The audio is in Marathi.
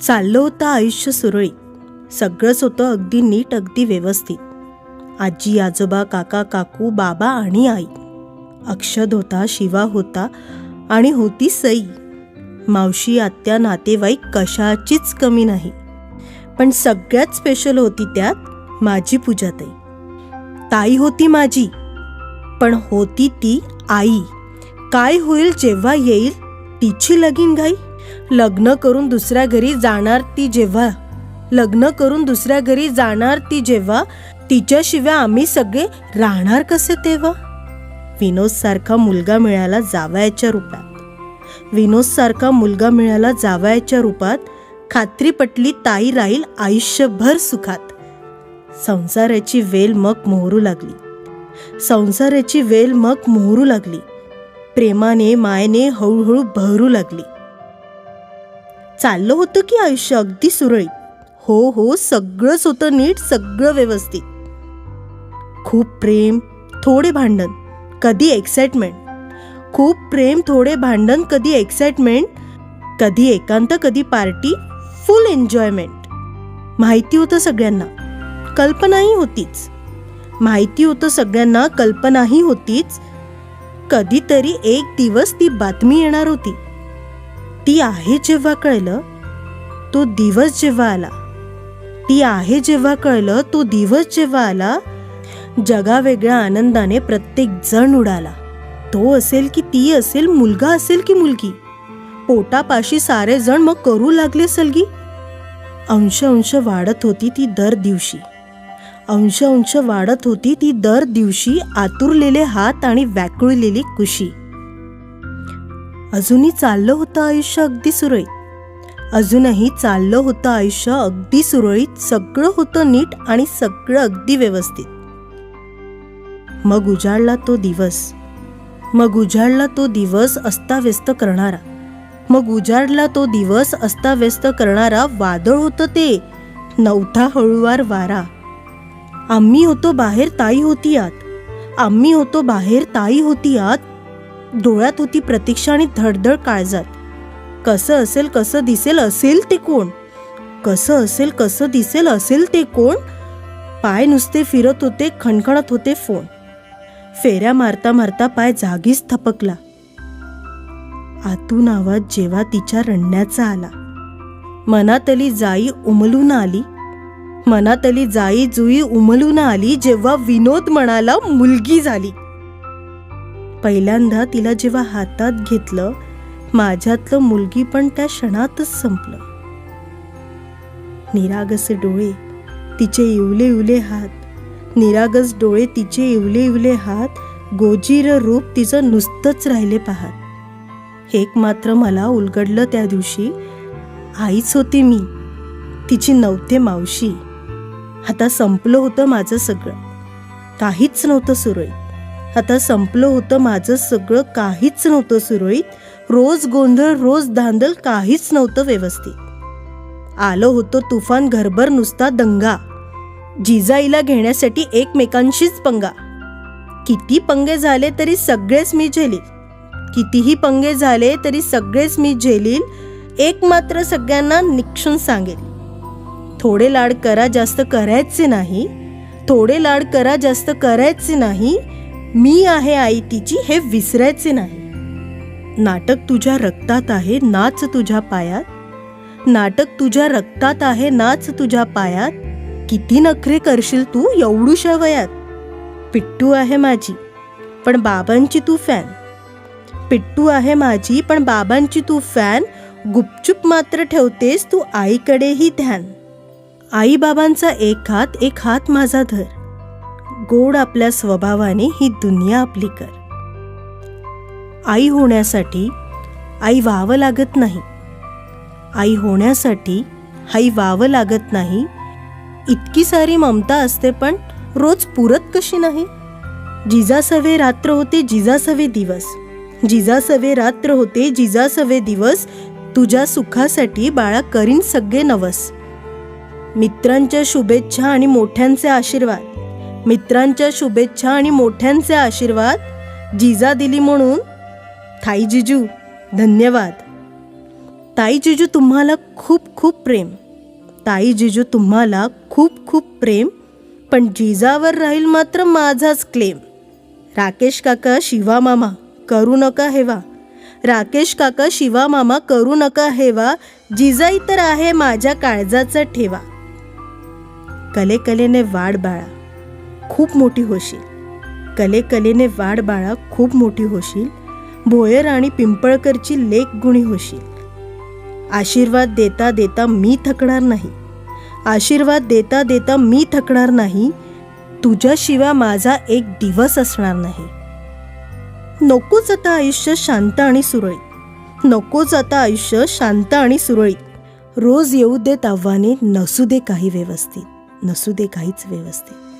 चाललं होतं आयुष्य सुरळीत. सगळंच होतं अगदी नीट, अगदी व्यवस्थित. आजी आजोबा काका काकू बाबा आणि आई. अक्षद होता, शिवा होता आणि होती सई. मावशी आत्या नातेवाईक कशाचीच कमी नाही. पण सगळ्यात स्पेशल होती त्यात माझी पूजाताई. ताई होती माझी, पण होती ती आई. काय होईल जेव्हा येईल तिची लगीन घाई. लग्न करून दुसऱ्या घरी जाणार ती जेव्हा तिच्याशिवाय आम्ही सगळे राहणार कसे तेव्हा. विनोदसारखा मुलगा मिळाला जावयाच्या रूपात. खात्री पटली ताई राहील आयुष्यभर सुखात. संसाराची वेल मग मोहरू लागली. प्रेमाने मायेने हळूहळू बहरू लागली. चाललं होतं की आयुष्य अगदी सुरळीत. हो सगळंच होतं नीट, सगळं व्यवस्थित. खूप प्रेम थोडे भांडण, कधी एक्साइटमेंट. कधी एकांत, कधी पार्टी, फुल एन्जॉयमेंट. माहिती होतं सगळ्यांना, कल्पनाही होतीच. कधीतरी एक दिवस ती बातमी येणार होती. ती आहे जेव्हा कळलं तो दिवस जेव्हा आला, जगावेगळ्या आनंदाने प्रत्येक जण उडाला. तो असेल की ती असेल, मुलगा असेल की मुलगी, पोटापाशी सारे जण मग करू लागले सलगी. अंश वाढत होती ती दर दिवशी, आतुरलेले हात आणि व्याकुळलेली कुशी. अजूनही चाललं होतं आयुष्य अगदी सुरळीत. सगळं होतं नीट आणि सगळं अगदी व्यवस्थित. मग उजाडला तो दिवस अस्ताव्यस्त करणारा. वादळ होतं ते, नव्हता हळूवार वारा. आम्ही होतो बाहेर, ताई होती आत. डोळ्यात होती प्रतीक्षा आणि धडधड काळजात. कसं असेल कसं दिसेल असेल ते कोण. पाय नुसते फिरत होते, खणखणत होते फोन. फेऱ्या मारता मारता पाय जागीच थपकला. आतून आवाज जेव्हा तिच्या रडण्याचा आला. मनातली जुई उमलून आली जेव्हा विनोद म्हणाला मुलगी झाली. पहिल्यांदा तिला जेव्हा हातात घेतलं, माझ्यातलं मुलगी पण त्या क्षणातच संपलं. निरागस डोळे तिचे इवले हात, गोजीर रूप तिचं नुसतंच राहिले पाहत. एक मात्र मला उलगडलं त्या दिवशी, आईच होती मी, तिची नव्हते मावशी. आता संपलं होतं माझं सगळं, काहीच नव्हतं सुरळीत. रोज गोंधळ, रोज धांदल, काहीच नव्हतं व्यवस्थित. आलं होतं तुफान, घरभर नुसता दंगा. जिजाईला घेण्यासाठी एकमेकांशीच पंगा. कितीही पंगे झाले तरी सगळेच मी झेलील. एक मात्र सगळ्यांना निक्षून सांगेल, थोडे लाड करा, जास्त करायचे नाही. मी आहे आई तिची, हे विसरायचे नाही. नाटक तुझ्या रक्तात आहे, नाच तुझ्या पायात. किती नखरे करशील तू एवढूशा वयात. पिट्टू आहे माझी पण बाबांची तू फॅन. गुपचूप मात्र ठेवतेस तू आईकडेही ध्यान. आई बाबांचा एक हात माझा धर. गोड आपल्या स्वभावाने ही दुनिया आपली कर. आई होण्यासाठी आई व्हावं लागत नाही. इतकी सारी ममता असते पण रोज पुरत कशी नाही. जिजासवे रात्र होते दिवस. तुझ्या सुखासाठी बाळा करीन सगळे नवस. मित्रांच्या शुभेच्छा आणि मोठ्यांचे आशीर्वाद. जिजा दिली म्हणून थाई जिजू धन्यवाद. ताई जिजू तुम्हाला खूप खूप प्रेम. ताई जिजू तुम्हाला खूप खूप प्रेम. पण जिजावर राहील मात्र माझाच क्लेम. राकेश काका शिवा मामा करू नका हेवा. राकेश काका शिवा मामा करू नका हेवा. जिजाई तर आहे माझ्या काळजाचा ठेवा. कलेकलेने वाढ बाळा खूप मोठी होशील. कलेकलेने वाढ बाळा खूप मोठी होशील. भोयर आणि पिंपळकरची लेक गुणी होशील. आशीर्वाद देता देता मी थकणार नाही. आशीर्वाद देता देता मी थकणार नाही. तुझ्याशिवाय माझा एक दिवस असणार नाही. नकोच आता आयुष्य शांत आणि सुरळीत. नकोच आता आयुष्य शांत आणि सुरळीत. रोज येऊ देत आव्हाने, नसू दे काही व्यवस्थित. नसू दे काहीच व्यवस्थित.